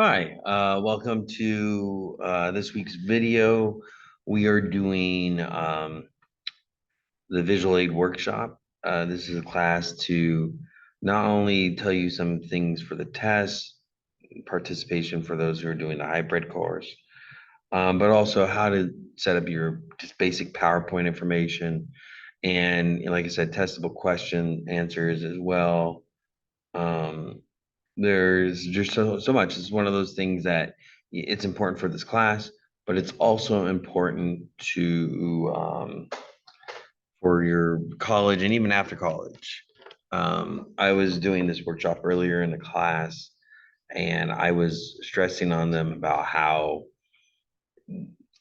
Hi, welcome to this week's video. We are doing the visual aid workshop. This is a class to not only tell you some things for the test, participation for those who are doing the hybrid course, but also how to set up your just basic PowerPoint information and, like I said, testable question answers as well. Um, there's just so much. It's one of those things that it's important for this class, but it's also important to for your college and even after college. I was doing this workshop earlier in the class, and I was stressing on them about how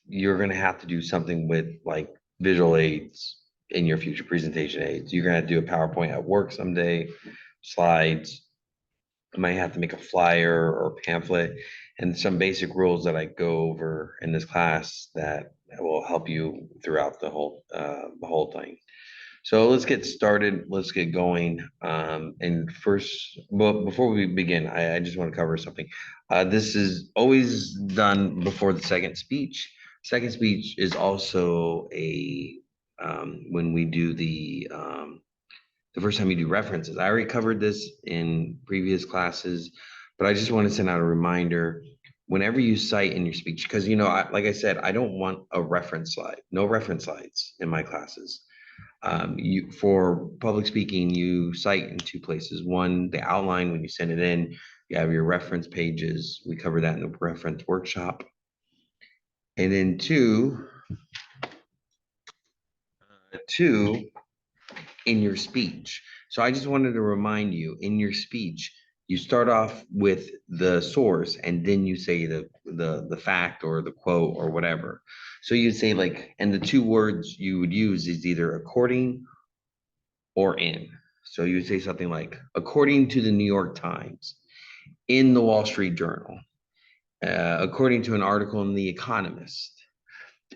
you're going to have to do something with like visual aids in your future presentation aids. You're going to do a PowerPoint at work someday, slides. I might have to make a flyer or pamphlet and some basic rules that I go over in this class that will help you throughout the whole thing. So let's get started. Let's get going. And first, well, before we begin, I just want to cover something. This is always done before the second speech. Second speech is also a when we do the first time you do references. I already covered this in previous classes, but I just want to send out a reminder whenever you cite in your speech, because like I said, I don't want a reference slide, no reference slides in my classes. You for public speaking, you cite in two places. One, the outline when you send it in, you have your reference pages. We cover that in the reference workshop. And then two, in your speech. So I just wanted to remind you in your speech, you start off with the source and then you say the fact or the quote or whatever. So you'd say like, and the two words you would use is either according or in. So you would say something like, according to the New York Times, in the Wall Street Journal, according to an article in The Economist,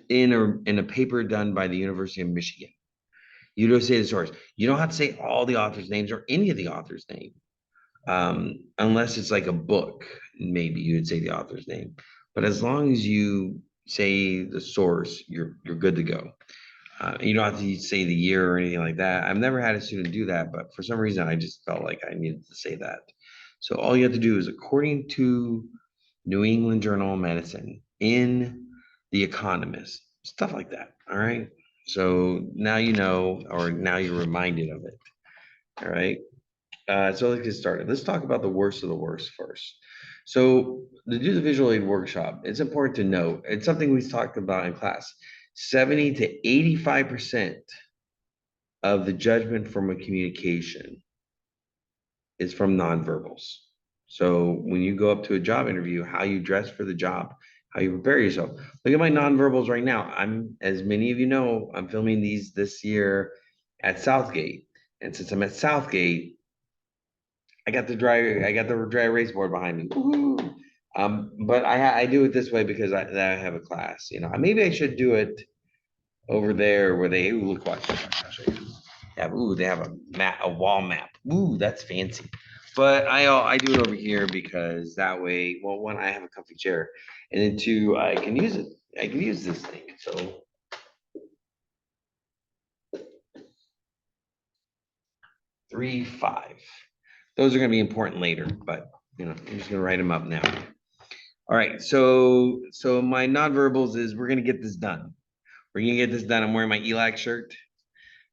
in a paper done by the University of Michigan. You don't say the source. You don't have to say all the authors' names or any of the authors' name, unless it's like a book. Maybe you would say the author's name, but as long as you say the source, you're good to go. You don't have to say the year or anything like that. I've never had a student do that, but for some reason, I just felt like I needed to say that. So all you have to do is according to New England Journal of Medicine, in The Economist, stuff like that. All right. So now you know, or now you're reminded of it. All right. So let's get started. Let's talk about the worst of the worst first. So to do the visual aid workshop, it's important to note, it's something we've talked about in class. 70 to 85% of the judgment from a communication is from nonverbals. So when you go up to a job interview, how you dress for the job, how you prepare yourself. Look at my nonverbals right now. As many of you know, I'm filming these this year at Southgate. And since I'm at Southgate, I got the dry erase board behind me. Woo-hoo. But I do it this way because I have a class. Maybe I should do it over there where they ooh, look watch. I'll show you. They have a wall map. Ooh, that's fancy. But I do it over here because that way, well, one, I have a comfy chair, and then two, I can use it. I can use this thing. So 3, 5. Those are going to be important later, but I'm just going to write them up now. All right. So my nonverbals is we're going to get this done. We're going to get this done. I'm wearing my ELAC shirt.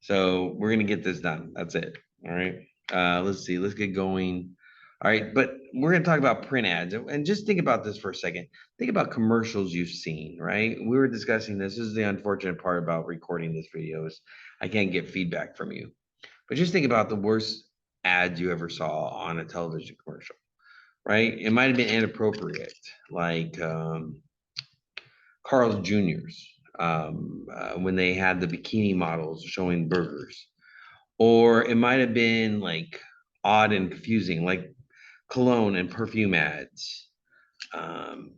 So we're going to get this done. That's it. All right. Let's see. Let's get going. All right. But we're going to talk about print ads. And just think about this for a second. Think about commercials you've seen, right? We were discussing this. This is the unfortunate part about recording this video is I can't get feedback from you. But just think about the worst ads you ever saw on a television commercial, right? It might have been inappropriate, like Carl's Jr.'s when they had the bikini models showing burgers, or it might have been like odd and confusing, like cologne and perfume ads,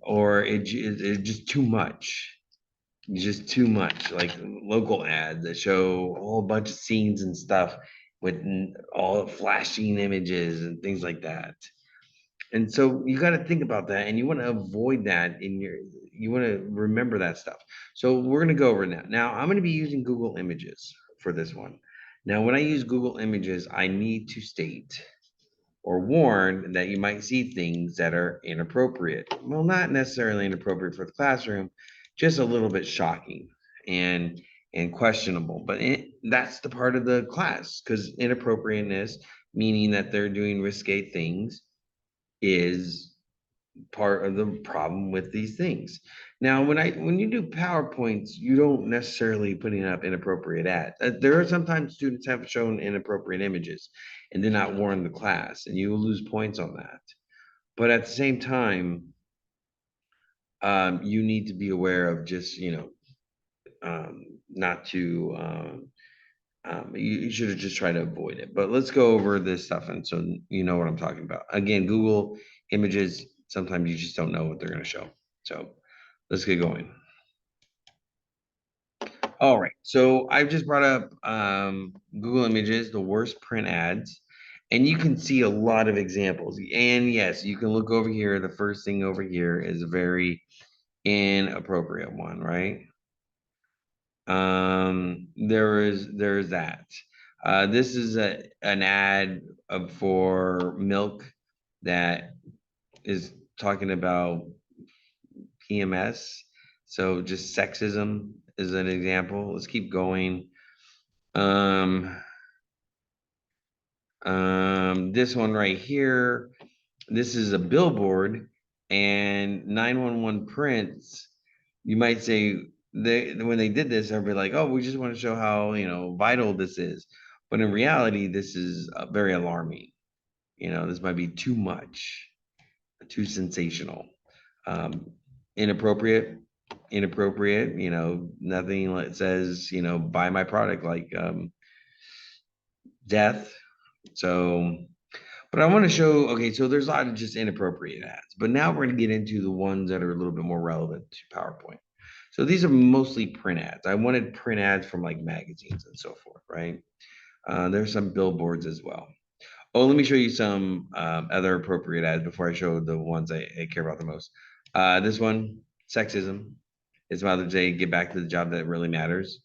or it just too much. Just too much, like local ads that show a whole bunch of scenes and stuff with all flashing images and things like that. And so you got to think about that, and you want to avoid that you want to remember that stuff. So we're going to go over that. Now I'm going to be using Google Images for this one. Now, when I use Google Images, I need to state or warn that you might see things that are inappropriate. Well, not necessarily inappropriate for the classroom, just a little bit shocking and questionable. But that's the part of the class, because inappropriateness, meaning that they're doing risque things, is part of the problem with these things. Now, when you do PowerPoints, you don't necessarily putting up inappropriate ads. There are sometimes students have shown inappropriate images and did not warn the class, and you will lose points on that. But at the same time, you need to be aware of just not to you should have just tried to avoid it. But let's go over this stuff, and so you know what I'm talking about. Again, Google Images, sometimes you just don't know what they're going to show. So let's get going. All right. So I've just brought up Google Images, the worst print ads, and you can see a lot of examples. And yes, you can look over here. The first thing over here is a very inappropriate one, right? There is that. This is an ad for milk that is talking about PMS. So just sexism is an example. Let's keep going. Um, this one right here, this is a billboard and 911 prints. You might say when they did this, everybody like, oh, we just want to show how vital this is. But in reality, this is very alarming. This might be too much, too sensational, um, inappropriate, inappropriate. Nothing that says buy my product like death. So, but I want to show, okay, so there's a lot of just inappropriate ads, but now we're going to get into the ones that are a little bit more relevant to PowerPoint. So these are mostly print ads. I wanted print ads from like magazines and so forth, right? There's some billboards as well. Oh, let me show you some other appropriate ads before I show the ones I care about the most. This one, sexism. It's Mother's Day. Get back to the job that really matters.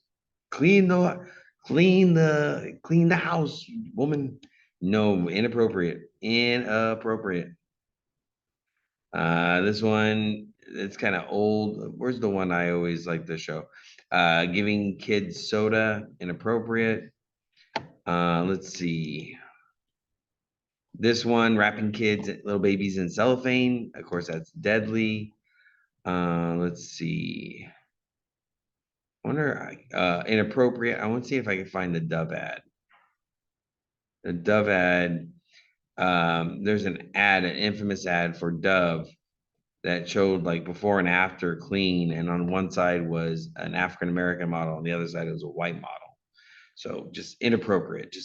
Clean the clean the house, woman. No, inappropriate. Inappropriate. This one, it's kind of old. Where's the one I always like to show? Giving kids soda, inappropriate. Let's see. This one, wrapping kids, little babies in cellophane. Of course, that's deadly. Let's see. Wonder inappropriate. I want to see if I can find the Dove ad. The Dove ad. There's an ad, an infamous ad for Dove that showed like before and after clean, and on one side was an African American model, on the other side was a white model. So just inappropriate,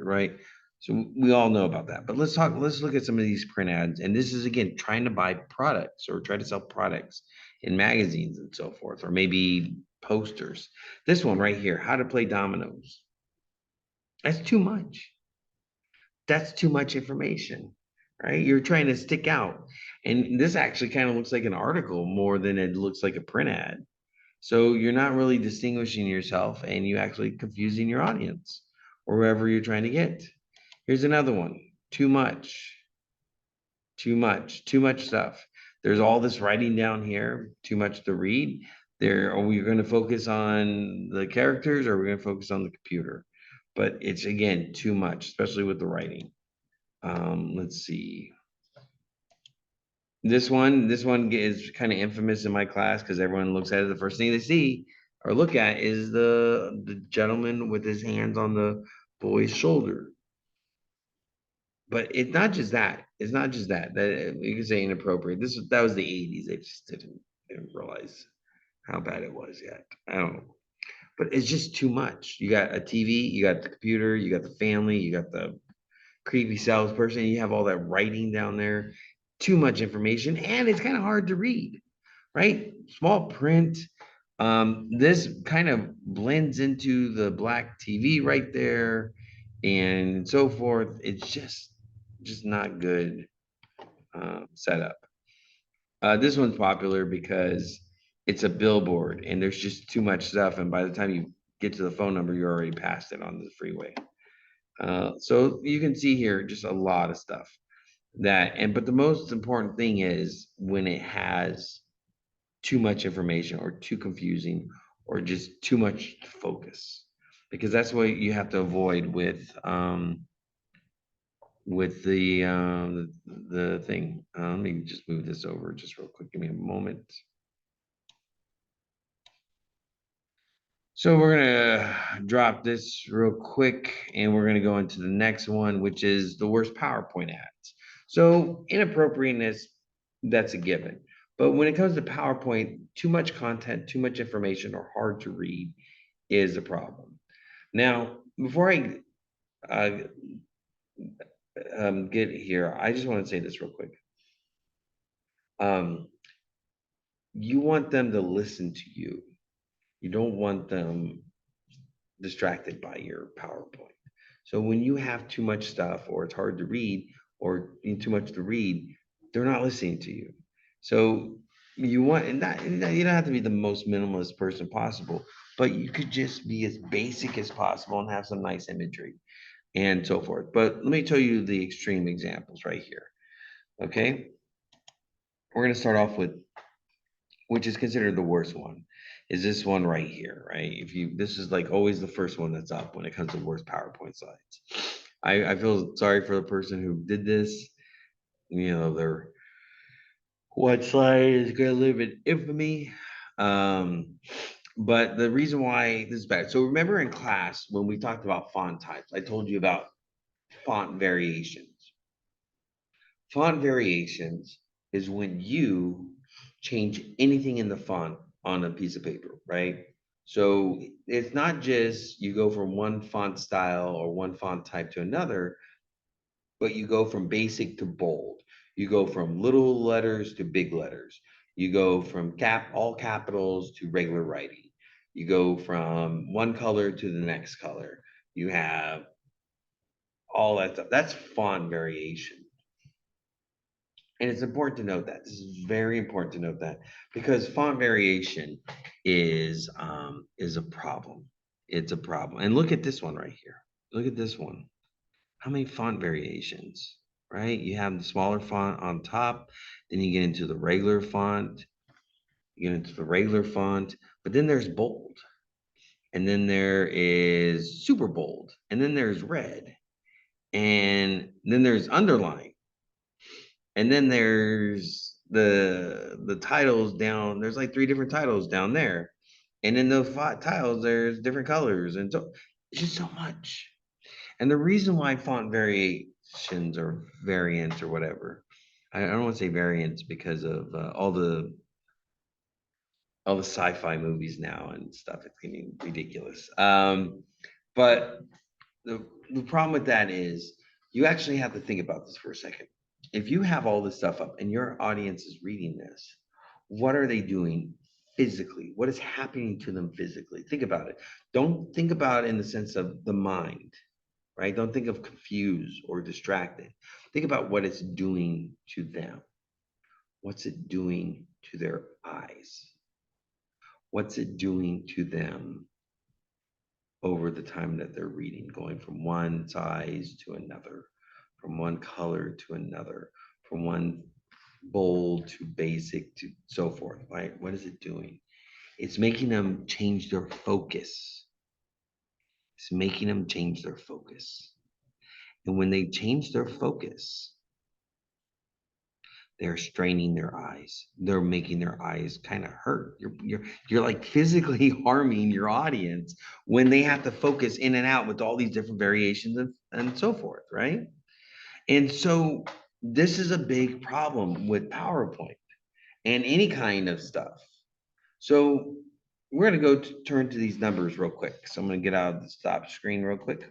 right? So we all know about that. But let's look at some of these print ads. And this is again trying to buy products or try to sell products in magazines and so forth, or maybe posters. This one right here, how to play dominoes. That's too much. That's too much information, right? You're trying to stick out. And this actually kind of looks like an article more than it looks like a print ad. So you're not really distinguishing yourself and you actually confusing your audience or whoever you're trying to get. Here's another one. Too much, too much stuff. There's all this writing down here, too much to read. Are we going to focus on the characters or are we going to focus on the computer? But it's again, too much, especially with the writing. Let's see. This one is kind of infamous in my class because everyone looks at it. The first thing they see or look at is the gentleman with his hands on the boy's shoulder. But it's not just that. It's not just that. That you can say inappropriate. That was the 80s. They just didn't realize how bad it was yet. I don't know. But it's just too much. You got a TV, you got the computer, you got the family, you got the creepy salesperson. You have all that writing down there, too much information, and it's kind of hard to read, right? Small print. This kind of blends into the black TV right there, and so forth. It's just not good. setup. This one's popular because it's a billboard and there's just too much stuff. And by the time you get to the phone number, you're already past it on the freeway. So you can see here just a lot of stuff but the most important thing is when it has too much information or too confusing or just too much focus, because that's what you have to avoid with the thing. Let me just move this over just real quick. Give me a moment. So we're gonna drop this real quick and we're gonna go into the next one, which is the worst PowerPoint ads. So inappropriateness, that's a given. But when it comes to PowerPoint, too much content, too much information, or hard to read is a problem. Now, before I uh, get here, I just want to say this real quick. Um, you want them to listen to you. You don't want them distracted by your PowerPoint. So when you have too much stuff or it's hard to read or too much to read, they're not listening to you. So you want, and you don't have to be the most minimalist person possible, but you could just be as basic as possible and have some nice imagery and so forth. But let me tell you the extreme examples right here. Okay. We're going to start off with, which is considered the worst one, is this one right here, right? If you, this is like always the first one that's up when it comes to worst PowerPoint slides. I feel sorry for the person who did this. You know, their one slide is gonna live in infamy. Um, but the reason why this is bad. So remember in class when we talked about font types, I told you about font variations. Font variations is when you change anything in the font on a piece of paper, right? So it's not just you go from one font style or one font type to another, but you go from basic to bold. You go from little letters to big letters. You go from all capitals to regular writing. You go from one color to the next color. You have all that stuff. That's font variation. And it's important to note that. This is very important to note that because font variation is a problem. It's a problem. And look at this one right here. Look at this one. How many font variations, right? You have the smaller font on top, then you get into the regular font, you get into the regular font, but then there's bold, and then there is super bold, and then there's red, and then there's underline, and then there's the titles down. There's like three different titles down there, and in those five titles, there's different colors, and so it's just so much. And the reason why font variations or variants or whatever, I don't want to say variants because of all the sci-fi movies now and stuff. It's getting ridiculous. But the problem with that is you actually have to think about this for a second. If you have all this stuff up and your audience is reading this, what are they doing physically? What is happening to them physically? Think about it. Don't think about it in the sense of the mind, right? Don't think of confused or distracted. Think about what it's doing to them. What's it doing to their eyes? What's it doing to them over the time that they're reading, going from one size to another, from one color to another, from one bold to basic to so forth, right? What is it doing? It's making them change their focus. It's making them change their focus. And when they change their focus, they're straining their eyes. They're making their eyes kind of hurt. You're like physically harming your audience when they have to focus in and out with all these different variations and so forth, right? And so this is a big problem with PowerPoint and any kind of stuff. So we're going to turn to these numbers real quick. So I'm going to get out of the stop screen real quick.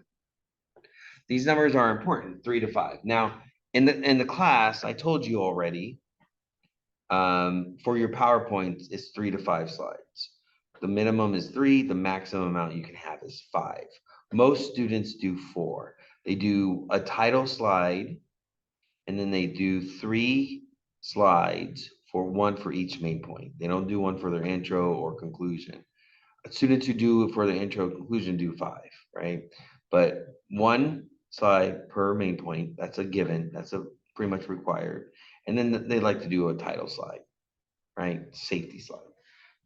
These numbers are important, 3 to 5. Now, in the class, I told you already, for your PowerPoint, it's 3 to 5 slides. The minimum is 3. The maximum amount you can have is 5. Most students do 4. They do a title slide, and then they do 3 slides for one for each main point. They don't do one for their intro or conclusion. Students who do it for the intro conclusion do 5, right? But 1 slide per main point, that's a given, that's a pretty much required. And then they like to do a title slide, right? Safety slide.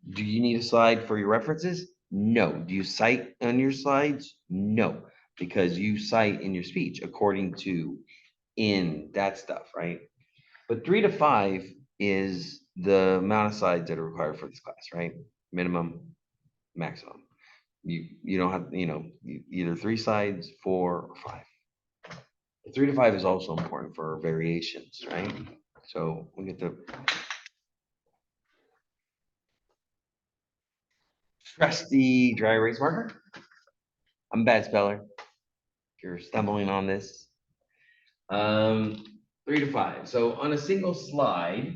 Do you need a slide for your references? No. Do you cite on your slides? No, because you cite in your speech according to in that stuff, right? But 3 to 5 is the amount of slides that are required for this class, right? Minimum, maximum. You don't have, either 3 slides, 4 or 5. 3 to 5 is also important for variations, right? So we get the trusty dry erase marker. I'm a bad speller. If you're stumbling on this. 3 to 5. So on a single slide,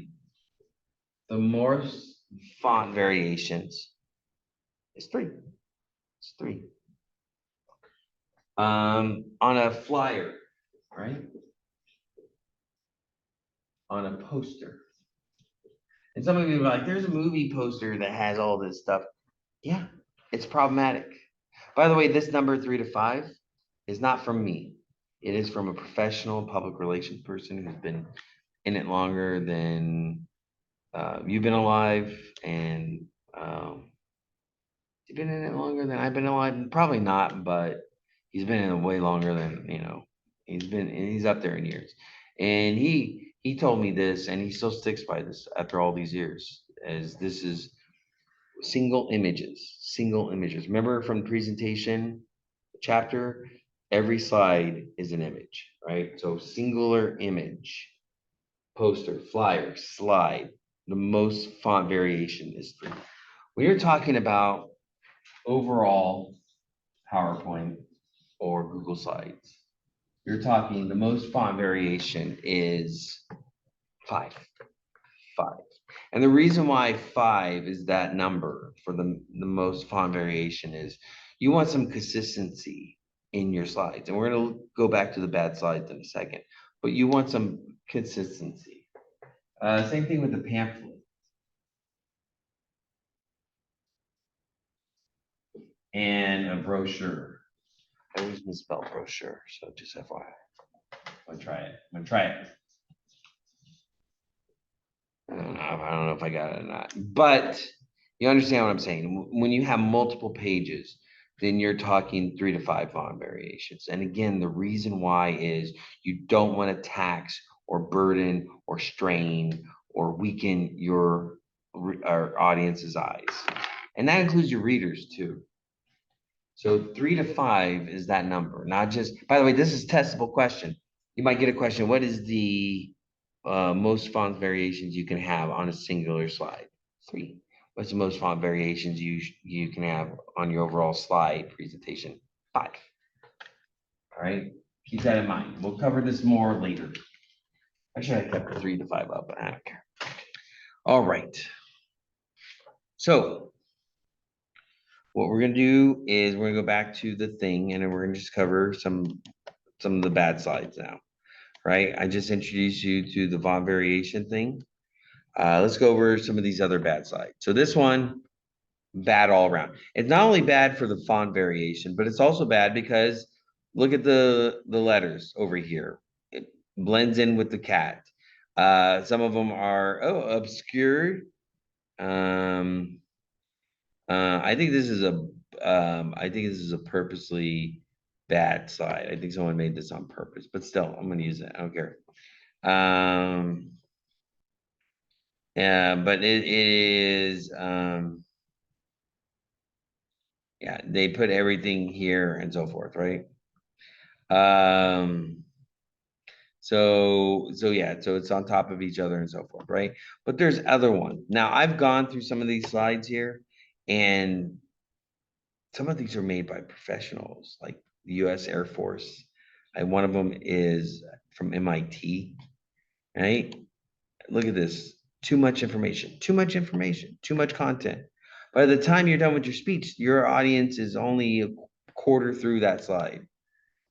the most font variations is 3. It's 3. On a flyer, right? On a poster. And some of you are like, there's a movie poster that has all this stuff. Yeah, it's problematic. By the way, this number 3 to 5 is not from me. It is from a professional public relations person who's been in it longer than you've been alive, and he's been in it longer than I've been alive. Probably not, but he's been in it way longer than he's up there in years. And he told me this, and he still sticks by this after all these years. As this is single images, single images. Remember from the presentation chapter, every slide is an image, right? So singular image, poster, flyer, slide. The most font variation is 3. When you're talking about overall PowerPoint or Google Slides, you're talking the most font variation is 5. 5. And the reason why 5 is that number for the most font variation is you want some consistency in your slides. And we're going to go back to the bad slides in a second, but you want some consistency. Same thing with the pamphlet. And a brochure. I always misspell brochure, so just FYI. I'm gonna try it. I don't know if I got it or not, but you understand what I'm saying. When you have multiple pages, then you're talking 3 to 5 font variations. And again, the reason why is you don't want to tax or burden or strain or weaken your audience's eyes. And that includes your readers too. So 3 to 5 is that number, not just, by the way, this is a testable question. You might get a question, what is the most font variations you can have on a singular slide? 3. What's the most font variations you can have on your overall slide presentation? 5. All right, keep that in mind. We'll cover this more later. Actually, I kept the 3 to 5 up, but I don't care. All right. So what we're gonna do is we're gonna go back to the thing, and then we're gonna just cover some of the bad slides now, right? I just introduced you to the font variation thing. Let's go over some of these other bad slides. So this one, bad all around. It's not only bad for the font variation, but it's also bad because look at the letters over here. It blends in with the cat. Some of them are obscured. I think this is a purposely bad slide. I think someone made this on purpose, but still, I'm going to use it. I don't care. Yeah, but it is, yeah, they put everything here and so forth, right? So yeah, so it's on top of each other and so forth, right? But there's other ones. Now I've gone through some of these slides here, and some of these are made by professionals like the US Air Force. And one of them is from MIT, right? Look at this. Too much information, too much information, too much content. By the time you're done with your speech, your audience is only a quarter through that slide,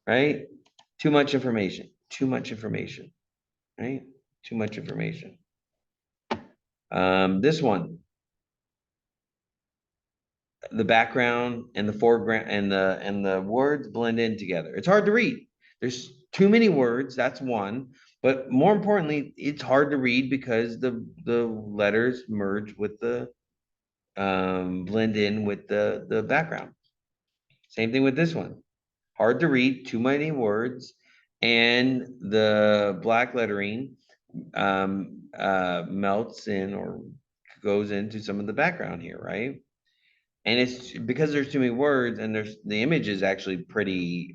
right? Too much information, too much information. right? Too much information. This one, the background and the foreground and the words blend in together. It's hard to read. There's too many words, that's one. But more importantly, it's hard to read because the letters merge with the blend in with the background. Same thing with this one. Hard to read, too many words, and the black lettering melts in or goes into some of the background here, right? And it's because there's too many words and there's the image is actually pretty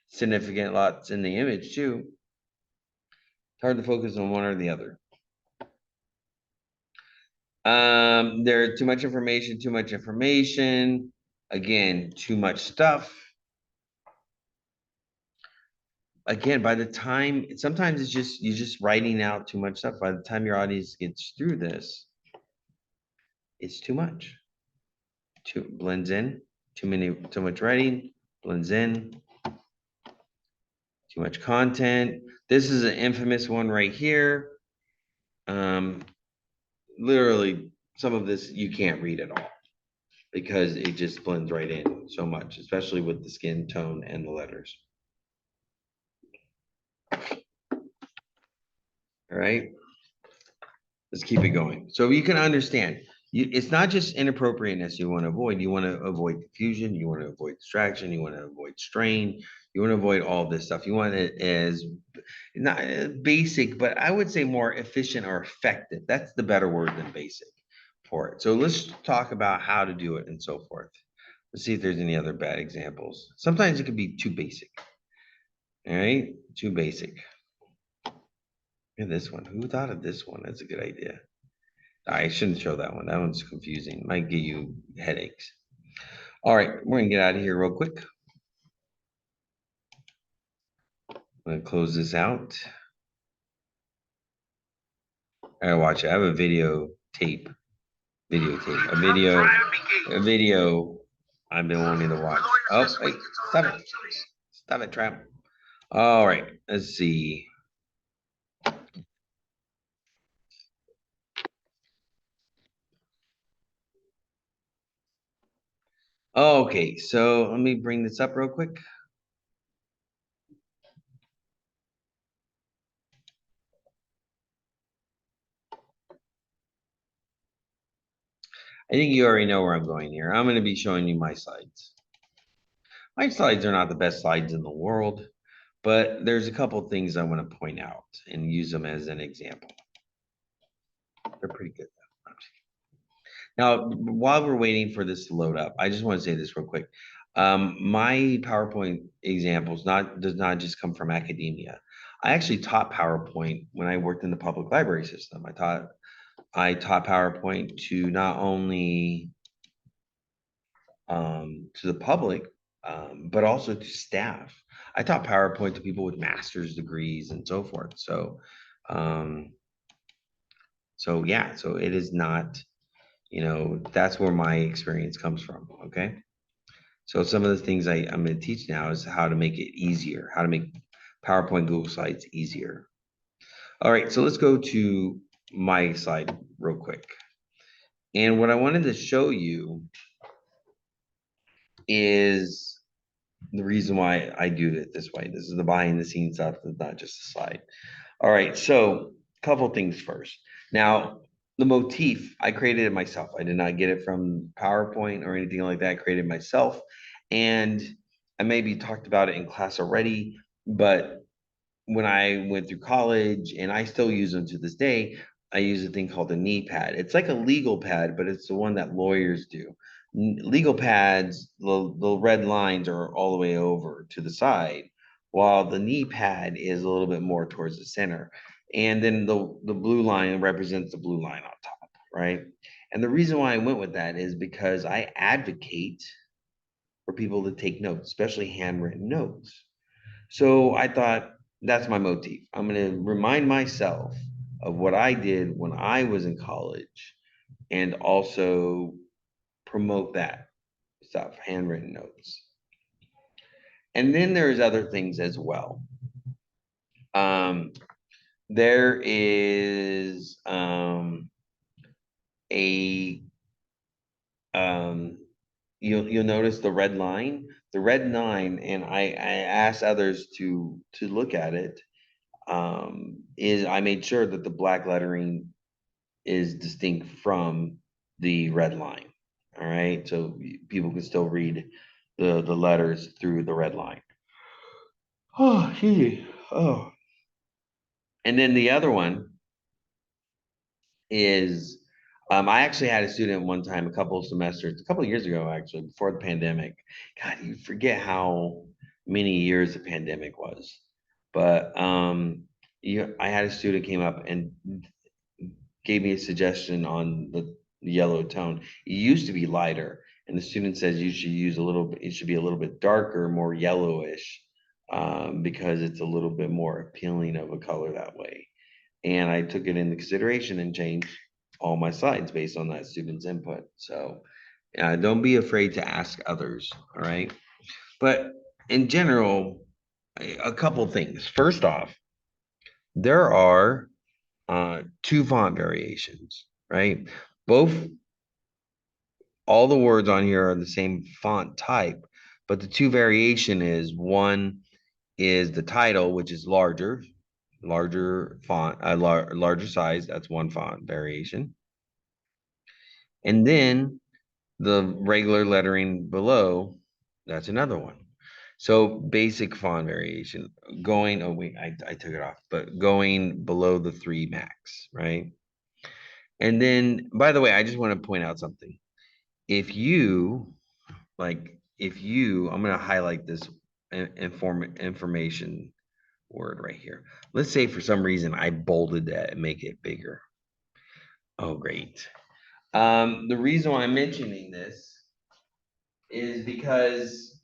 significant, lots in the image too. It's hard to focus on one or the other. There's too much information, too much information. Again, too much stuff. Again, by the time sometimes it's just you're just writing out too much stuff. By the time your audience gets through this, it's too much. Too blends in, too much writing, blends in, too much content. This is an infamous one right here. Um, literally, some of this you can't read at all because it just blends right in so much, especially with the skin tone and the letters. All right, let's keep it going. So you can understand, it's not just inappropriateness you want to avoid. You want to avoid confusion. You want to avoid distraction. You want to avoid strain. You want to avoid all this stuff. You want it as not basic, but I would say more efficient or effective. That's the better word than basic for it. So let's talk about how to do it and so forth. Let's see if there's any other bad examples. Sometimes it can be too basic. All right, too basic. And this one, who thought of this one? That's a good idea. I shouldn't show that one. That one's confusing. Might give you headaches. All right, we're gonna get out of here real quick. I'm gonna close this out. I gotta watch it. I have a videotape, a video I've been wanting to watch. Oh, wait, stop it, Trap. All right, let's see. Okay, so let me bring this up real quick. I think you already know where I'm going here. I'm going to be showing you my slides. My slides are not the best slides in the world, but there's a couple of things I want to point out and use them as an example. They're pretty good. Now, while we're waiting for this to load up, I just want to say this real quick. My PowerPoint examples does not just come from academia. I actually taught PowerPoint when I worked in the public library system. I taught PowerPoint to not only to the public, but also to staff. I taught PowerPoint to people with master's degrees and so forth. Um, so yeah, so it is not, that's where my experience comes from. Okay. So some of the things I'm going to teach now is how to make it easier, how to make PowerPoint Google Slides easier. All right, so let's go to my slide real quick. And what I wanted to show you is the reason why I do it this way. This is the behind the scenes stuff. It's not just a slide. All right, so a couple things first. Now, the motif, I created it myself. I did not get it from PowerPoint or anything like that. I created it myself. And I maybe talked about it in class already, but when I went through college, and I still use them to this day, I use a thing called a knee pad. It's like a legal pad, but it's the one that lawyers do. Legal pads, the red lines are all the way over to the side, while the knee pad is a little bit more towards the center. And then the blue line represents the blue line on top, right? And the reason why I went with that is because I advocate for people to take notes, especially handwritten notes. So I thought that's my motif. I'm going to remind myself of what I did when I was in college and also promote that stuff, handwritten notes. And then there's other things as well. Um, there is a um, you'll notice the red line, and I asked others to look at it. Is I made sure that the black lettering is distinct from the red line. All right, so people can still read the letters through the red line. Oh, gee. Oh. And then the other one is I actually had a student one time, a couple of years ago, actually, before the pandemic. God, you forget how many years the pandemic was. But I had a student came up and gave me a suggestion on the yellow tone. It used to be lighter, and the student says you should use a little bit. It should be a little bit darker, more yellowish, because it's a little bit more appealing of a color that way. And I took it into consideration and changed all my slides based on that student's input. So don't be afraid to ask others. All right. But in general, a couple things. First off, there are two font variations, right? Both, all the words on here are the same font type, but the two variation is one is the title, which is larger font, larger size. That's one font variation. And then the regular lettering below, that's another one. So basic font variation going, oh wait, I took it off, but going below the 3 max, right? And then, by the way, I just want to point out something. If you, I'm going to highlight this information word right here. Let's say for some reason I bolded that and make it bigger. Oh, great. The reason why I'm mentioning this is because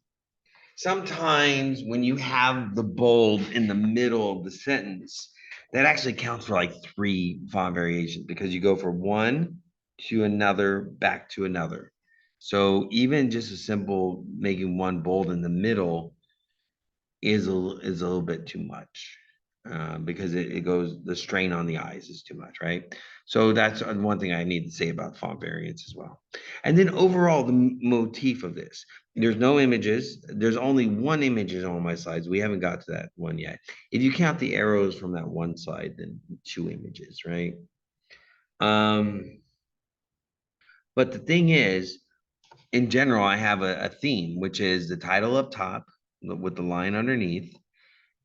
sometimes when you have the bold in the middle of the sentence, that actually counts for like 3 font variations because you go from one to another, back to another. So even just a simple making one bold in the middle is a little bit too much, because it goes, the strain on the eyes is too much, right? So that's one thing I need to say about font variants as well. And then overall, the motif of this, there's no images. There's only one image on my slides. We haven't got to that one yet. If you count the arrows from that one slide, then 2 images, right? Um, but the thing is, in general, I have a theme, which is the title up top with the line underneath.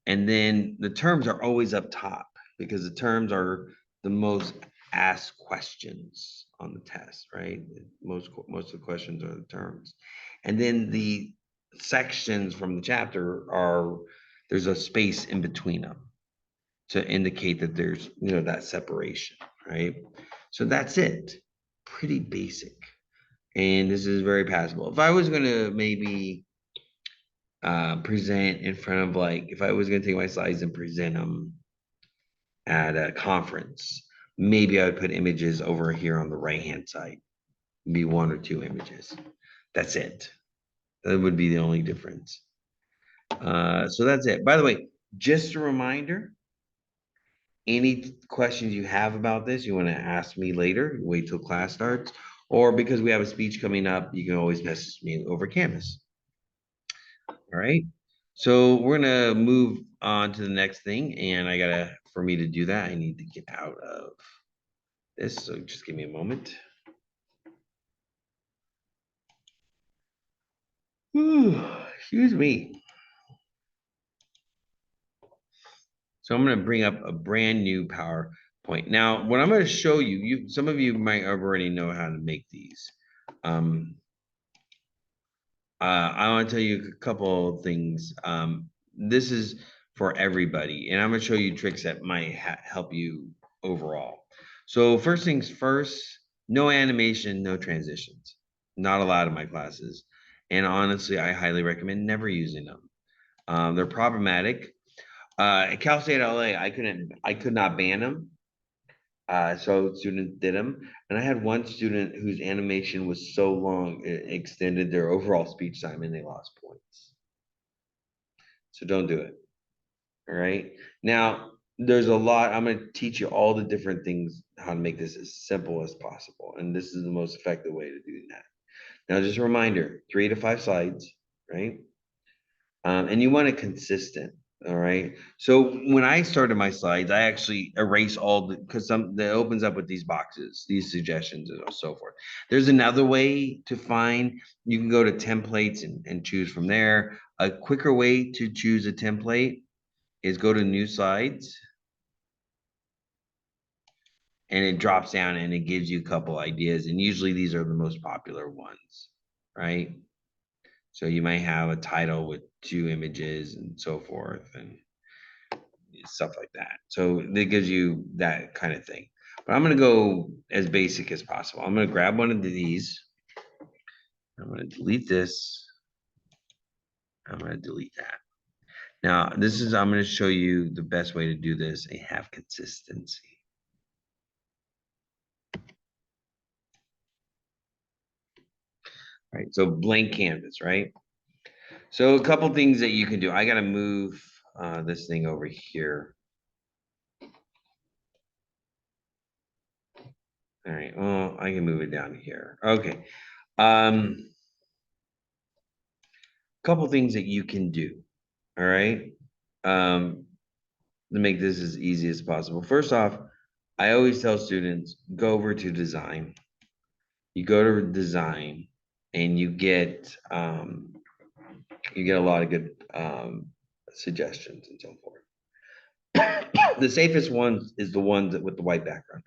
And then the terms are always up top because the terms are the most asked questions on the test, right? Most of the questions are the terms. And then the sections from the chapter are, there's a space in between them to indicate that there's, that separation, right? So that's it. Pretty basic. And this is very passable. If I was going to maybe present in front of, like, if I was going to take my slides and present them at a conference, maybe I would put images over here on the right hand side, be 1 or 2 images. That's it. That would be the only difference. So that's it. By the way, just a reminder, any questions you have about this, you want to ask me later, wait till class starts, or because we have a speech coming up, you can always message me over Canvas. All right. So we're gonna move on to the next thing, and for me to do that, I need to get out of this. So just give me a moment. Excuse me. So I'm gonna bring up a brand new PowerPoint. Now, what I'm gonna show you, some of you might already know how to make these. Um, I want to tell you a couple of things. This is for everybody, and I'm going to show you tricks that might help you overall. So first things first, no animation, no transitions. Not allowed in my classes. And honestly, I highly recommend never using them. They're problematic. At Cal State LA, I could not ban them. So students did them. And I had one student whose animation was so long, it extended their overall speech time and they lost points. So don't do it. All right. Now, there's a lot. I'm going to teach you all the different things, how to make this as simple as possible. And this is the most effective way to do that. Now, just a reminder, 3 to 5 slides, right? And you want it consistent. All right. So when I started my slides, I actually erase all the, because some that opens up with these boxes, these suggestions, and so forth. There's another way to find. You can go to templates and choose from there. A quicker way to choose a template is go to new slides, and it drops down and it gives you a couple ideas. And usually these are the most popular ones, right? So you might have a title with 2 images and so forth and stuff like that. So that gives you that kind of thing. But I'm going to go as basic as possible. I'm going to grab one of these. I'm going to delete this. I'm going to delete that. Now, I'm going to show you the best way to do this and have consistency. Right. So blank canvas, right? So a couple things that you can do. I got to move this thing over here. All right. Well, I can move it down here. Okay. Couple things that you can do. All right. To make this as easy as possible. First off, I always tell students go over to design. You go to design, and you get a lot of good suggestions and so forth. The safest one is the ones that with the white background.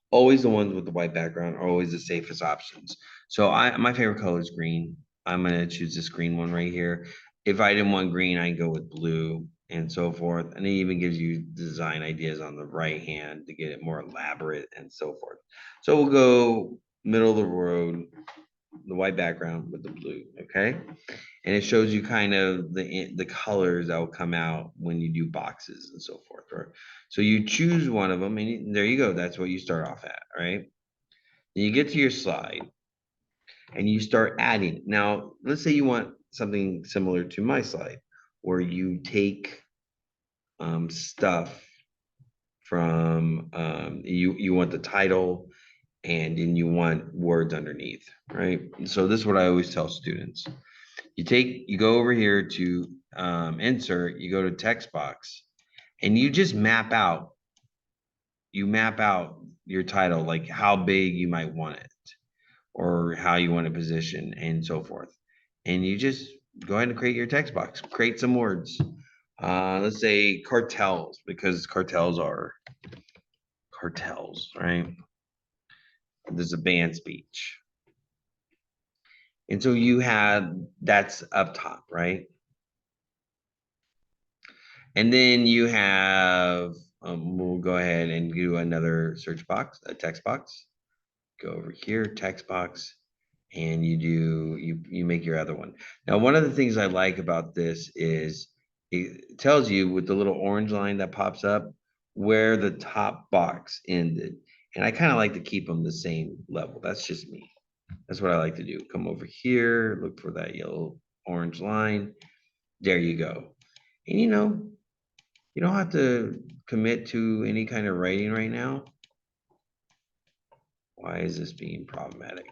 Always the ones with the white background are always the safest options. So my favorite color is green. I'm gonna choose this green one right here. If I didn't want green, I go with blue and so forth. And it even gives you design ideas on the right hand to get it more elaborate and so forth. So we'll go middle of the road, the white background with the blue, okay? And it shows you kind of the colors that will come out when you do boxes and so forth. Right? So you choose one of them, and there you go. That's what you start off at, right? Then you get to your slide, and you start adding. Now, let's say you want something similar to my slide, where you take stuff from you want the title, and then you want words underneath, right? So this is what I always tell students. You go over here to insert, you go to text box, and you map out your title, like how big you might want it or how you want to position and so forth. And you just go ahead and create your text box, create some words. Let's say cartels, because cartels are cartels, right? There's a band speech. And so that's up top, right? And then you have, we'll go ahead and do another search box, a text box. Go over here, text box, and you make your other one. Now, one of the things I like about this is it tells you with the little orange line that pops up where the top box ended. And I kind of like to keep them the same level. That's just me. That's what I like to do. Come over here, look for that yellow orange line. There you go. And you don't have to commit to any kind of writing right now. Why is this being problematic?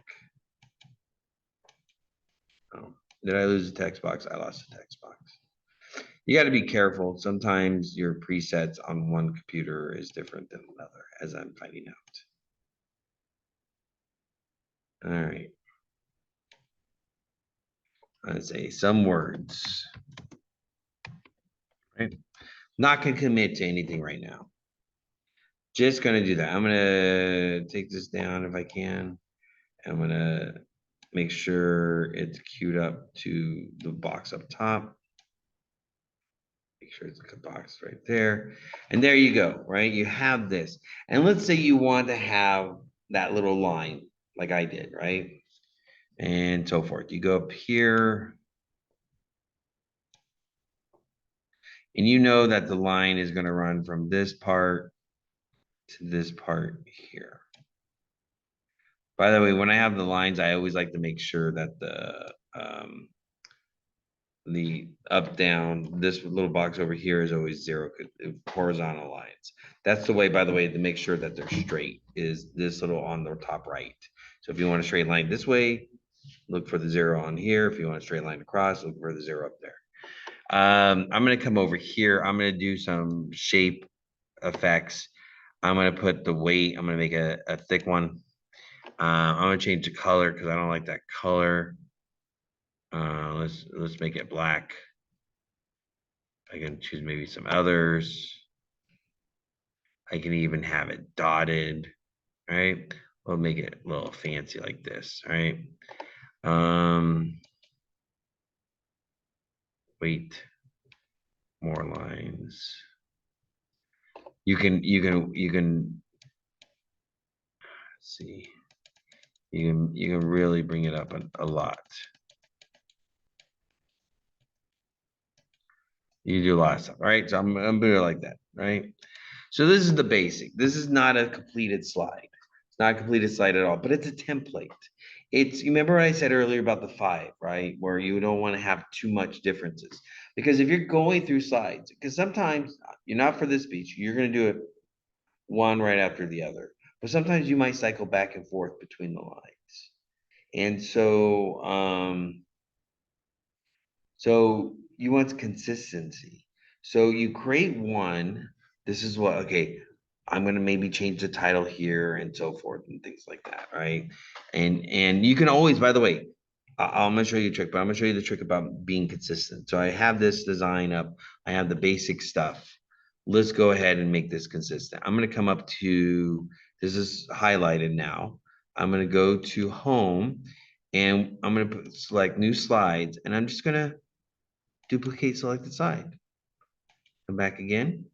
Oh, did I lose the text box? I lost the text box. You got to be careful. Sometimes your presets on one computer is different than another, as I'm finding out. All right. Let's say some words. Right. Not going to commit to anything right now. Just going to do that. I'm going to take this down if I can. I'm going to make sure it's queued up to the box up top. Make sure it's a box right there. And there you go, right? You have this. And let's say you want to have that little line like I did, right? And so forth. You go up here and you know that the line is going to run from this part to this part here. By the way, when I have the lines, I always like to make sure that the up, down, this little box over here is always zero, horizontal lines. That's the way, by the way, to make sure that they're straight is this little on the top right. So if you want a straight line this way, look for the zero on here. If you want a straight line across, look for the zero up there. I'm gonna come over here. I'm gonna do some shape effects. I'm gonna put the weight. I'm gonna make a thick one. I'm gonna change the color because I don't like that color. Let's make it black. I can choose maybe some others. I can even have it dotted, right? We'll make it a little fancy like this, right? Um, Wait, more lines. You can see. You can really bring it up a lot. You do a lot of stuff, right? So I'm doing it like that, right? So this is the basic. This is not a completed slide. It's not a completed slide at all, but it's a template. It's, you remember what I said earlier about the five, right? Where you don't want to have too much differences. Because if you're going through slides, because sometimes you're not for this speech, you're going to do it one right after the other. But sometimes you might cycle back and forth between the lines. And so you want consistency. So you create one. This is what, okay, I'm gonna maybe change the title here and so forth and things like that, right? And you can always, by the way, I'm gonna show you a trick, but I'm gonna show you the trick about being consistent. So I have this design up, I have the basic stuff. Let's go ahead and make this consistent. I'm gonna come up to, this is highlighted now. I'm gonna go to home and I'm gonna select new slides and I'm just gonna duplicate selected side. Come back again,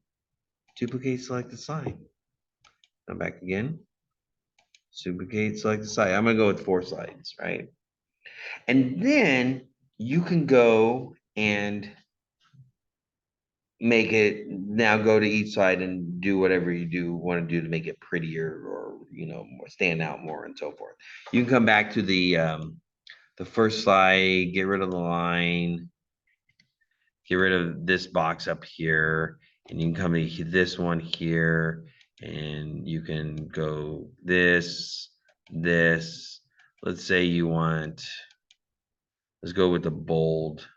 duplicate selected side. Come back again, duplicate selected side. I'm gonna go with 4 sides, right? And then you can go and make it, now go to each side and do whatever you do want to do to make it prettier or more stand out more and so forth. You can come back to the first slide, get rid of the line, get rid of this box up here, and you can come to this one here, and you can go this, this. Let's say you want, let's go with the bold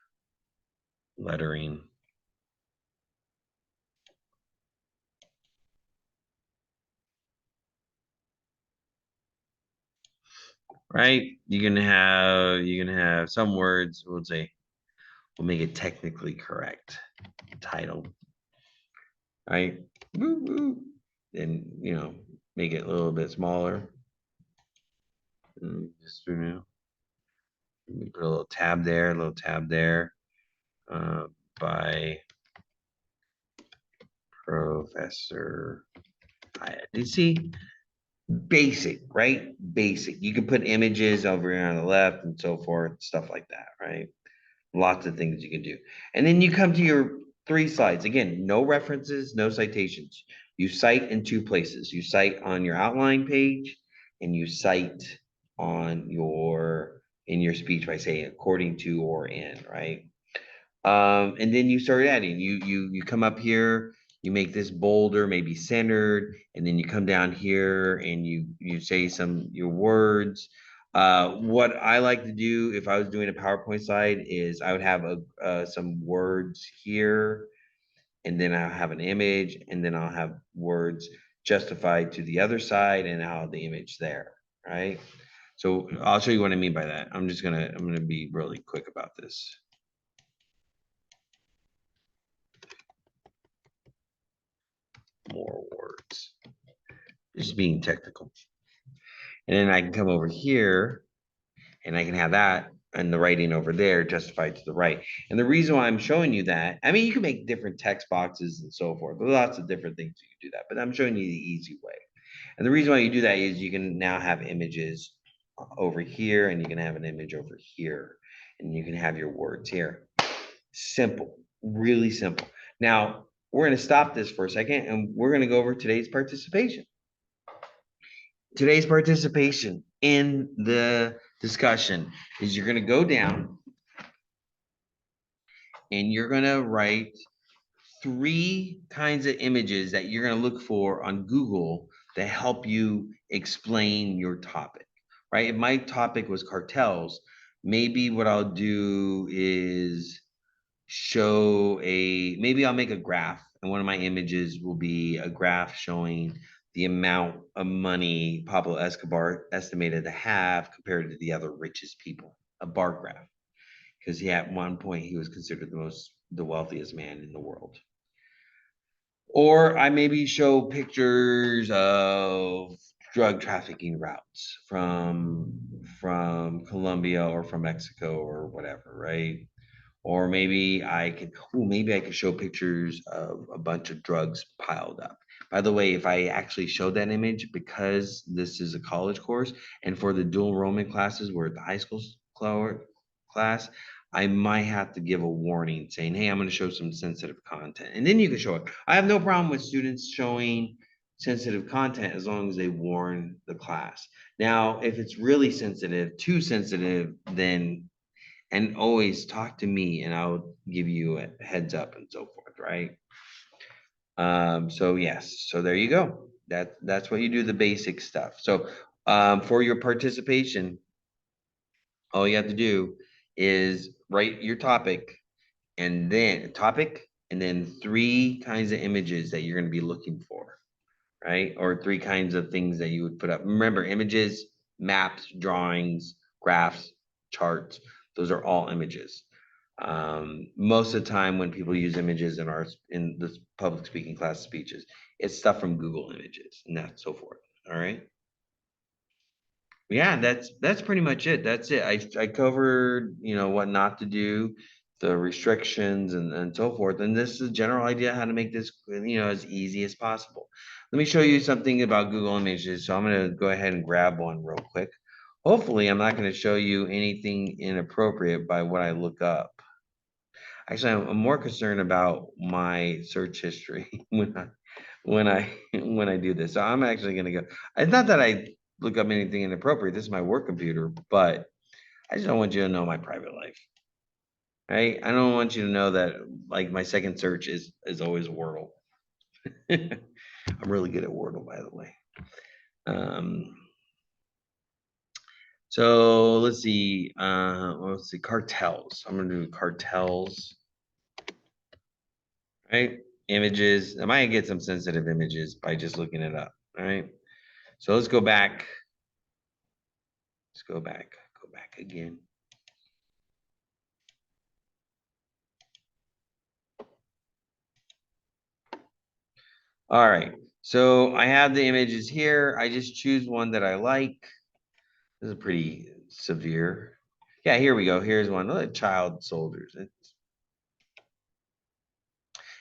lettering. Right? You can have some words, we'll say, we'll make it technically correct. Title. Right? Woo, woo. And make it a little bit smaller. Just put a little tab there, a little tab there. By Professor Aide. You see, basic, right? Basic. You can put images over here on the left and so forth, stuff like that, right? Lots of things you can do. And then you come to your 3 slides. Again, no references, no citations. You cite in 2 places. You cite on your outline page and you cite on in your speech by saying according to or in, right? And then you start adding. You come up here, you make this bolder, maybe centered, and then you come down here and you say your words. What I like to do if I was doing a PowerPoint slide is I would have some words here, and then I'll have an image, and then I'll have words justified to the other side, and I'll have the image there, right? So I'll show you what I mean by that. I'm gonna be really quick about this. More words. Just being technical. And then I can come over here and I can have that and the writing over there justified to the right. And the reason why I'm showing you that, I mean, you can make different text boxes and so forth. There's lots of different things you can do that, but I'm showing you the easy way. And the reason why you do that is you can now have images over here and you can have an image over here and you can have your words here. Simple, really simple. Now, we're going to stop this for a second and we're going to go over today's participation. Today's participation in the discussion is you're going to go down and you're gonna write 3 kinds of images that you're gonna look for on Google that help you explain your topic, right? If my topic was cartels, maybe what I'll do is maybe I'll make a graph, and one of my images will be a graph showing the amount of money Pablo Escobar estimated to have compared to the other richest people, a bar graph, because at one point he was considered the wealthiest man in the world. Or I maybe show pictures of drug trafficking routes from Colombia or from Mexico or whatever, right? Or maybe I could show pictures of a bunch of drugs piled up. By the way, if I actually showed that image, because this is a college course, and for the dual enrollment classes where the high school class, I might have to give a warning saying, hey, I'm going to show some sensitive content. And then you can show it. I have no problem with students showing sensitive content as long as they warn the class. Now, if it's really sensitive, too sensitive, then and always talk to me and I'll give you a heads up and so forth, right? So yes, so there you go. That's what you do, the basic stuff. So for your participation, all you have to do is write your topic and then 3 kinds of images that you're going to be looking for, right? Or 3 kinds of things that you would put up. Remember, images, maps, drawings, graphs, charts, those are all images. Most of the time when people use images in the public speaking class speeches, it's stuff from Google Images and that so forth. All right. Yeah, that's pretty much it. That's it. I covered, what not to do, the restrictions and so forth. And this is a general idea how to make this, as easy as possible. Let me show you something about Google Images. So I'm going to go ahead and grab one real quick. Hopefully, I'm not going to show you anything inappropriate by what I look up. Actually, I'm more concerned about my search history when I do this. So I'm actually going to go. It's not that I look up anything inappropriate. This is my work computer, but I just don't want you to know my private life, right? I don't want you to know that like my second search is always Wordle. I'm really good at Wordle, by the way. Um, so let's see, cartels. I'm gonna do cartels, right? Images. I might get some sensitive images by just looking it up. All right. So let's go back. Let's go back. Go back again. All right. So I have the images here. I just choose one that I like. This is pretty severe. Yeah, here we go. Here's one. Look, child soldiers.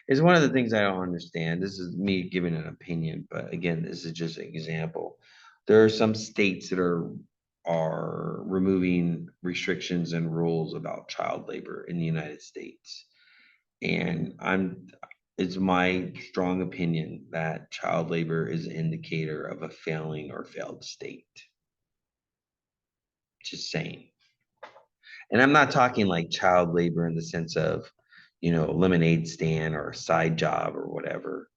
It's one of the things I don't understand. This is me giving an opinion, but again, this is just an example. There are some states that are removing restrictions and rules about child labor in the United States. And it's my strong opinion that child labor is an indicator of a failing or failed state. Just saying. And I'm not talking like child labor in the sense of, lemonade stand or a side job or whatever.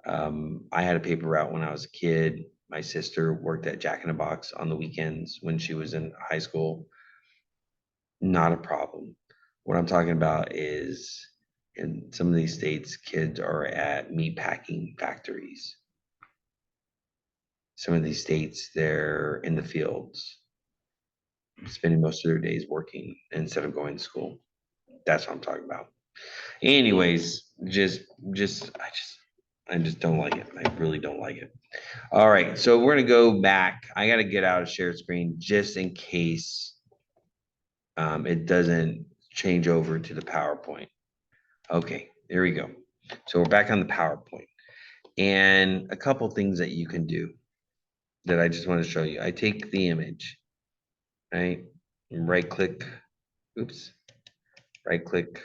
I had a paper route when I was a kid. My sister worked at Jack in the Box on the weekends when she was in high school. Not a problem. What I'm talking about is in some of these states, kids are at meat packing factories. Some of these states, they're in the fields, spending most of their days working instead of going to school. That's what I'm talking about. Anyways, I just don't like it. I really don't like it. All right, so we're gonna go back. I gotta get out of share screen just in case it doesn't change over to the PowerPoint. Okay, there we go. So we're back on the PowerPoint. And a couple things that you can do that I just want to show you. I take the image, right? Right click, oops, right click,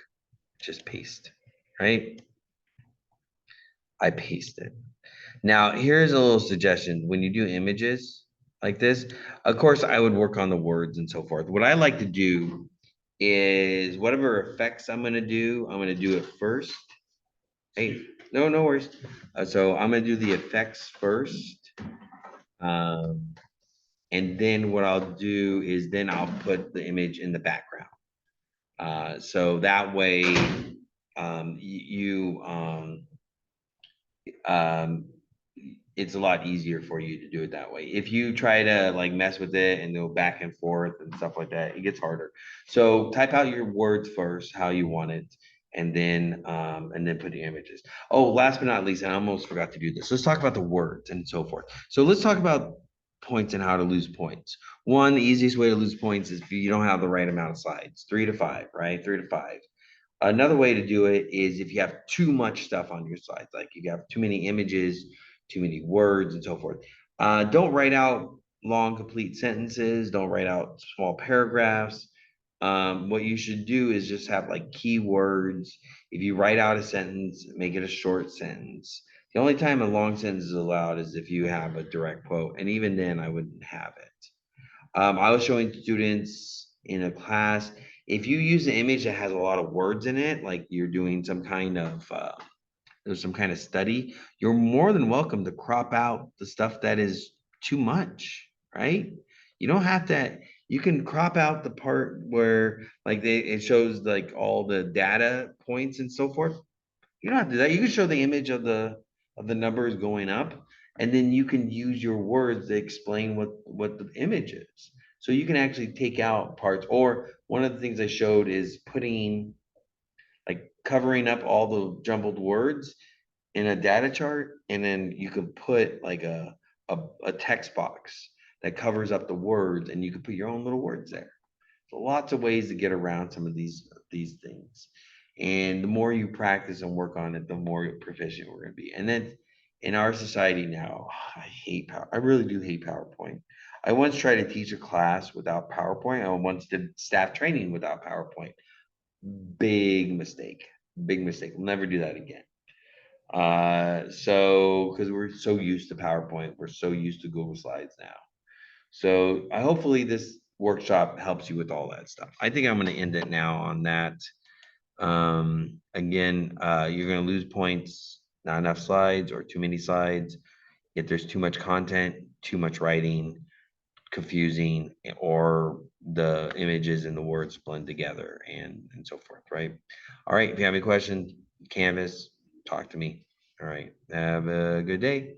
just paste, right? I paste it. Now, here's a little suggestion. When you do images like this, of course, I would work on the words and so forth. What I like to do is whatever effects I'm gonna do, I'm gonna do it first. Hey, no, no worries. So I'm gonna do the effects first. Um, and then what I'll do is then I'll put the image in the background. So that way, um, it's a lot easier for you to do it that way. If you try to like mess with it and go back and forth and stuff like that, it gets harder. So type out your words first, how you want it, and then put the images. Oh, last but not least, I almost forgot to do this. Let's talk about the words and so forth. So let's talk about points and how to lose points. One, the easiest way to lose points is if you don't have the right amount of slides, 3 to 5, right? 3 to 5. Another way to do it is if you have too much stuff on your slides, like you have too many images, too many words, and so forth. Don't write out long, complete sentences. Don't write out small paragraphs. What you should do is just have like keywords. If you write out a sentence, make it a short sentence. The only time a long sentence is allowed is if you have a direct quote, and even then, I wouldn't have it. I was showing students in a class, if you use an image that has a lot of words in it, like you're doing there's some kind of study, you're more than welcome to crop out the stuff that is too much, right? You don't have to, you can crop out the part where like it shows like all the data points and so forth. You don't have to do that. You can show the image of the numbers going up, and then you can use your words to explain what the image is. So you can actually take out parts. Or one of the things I showed is putting like covering up all the jumbled words in a data chart, and then you can put like a text box that covers up the words, and you can put your own little words there. So lots of ways to get around some of these things. And the more you practice and work on it, the more proficient we're going to be. And then in our society now, I hate power. I really do hate PowerPoint. I once tried to teach a class without PowerPoint. I once did staff training without PowerPoint. Big mistake. Big mistake. We'll never do that again. So because we're so used to PowerPoint, we're so used to Google Slides now. So I hopefully this workshop helps you with all that stuff. I think I'm going to end it now on that. Again, you're going to lose points, not enough slides or too many slides. If there's too much content, too much writing, confusing, or the images and the words blend together and so forth, right? All right, if you have any questions, Canvas, talk to me. All right, have a good day.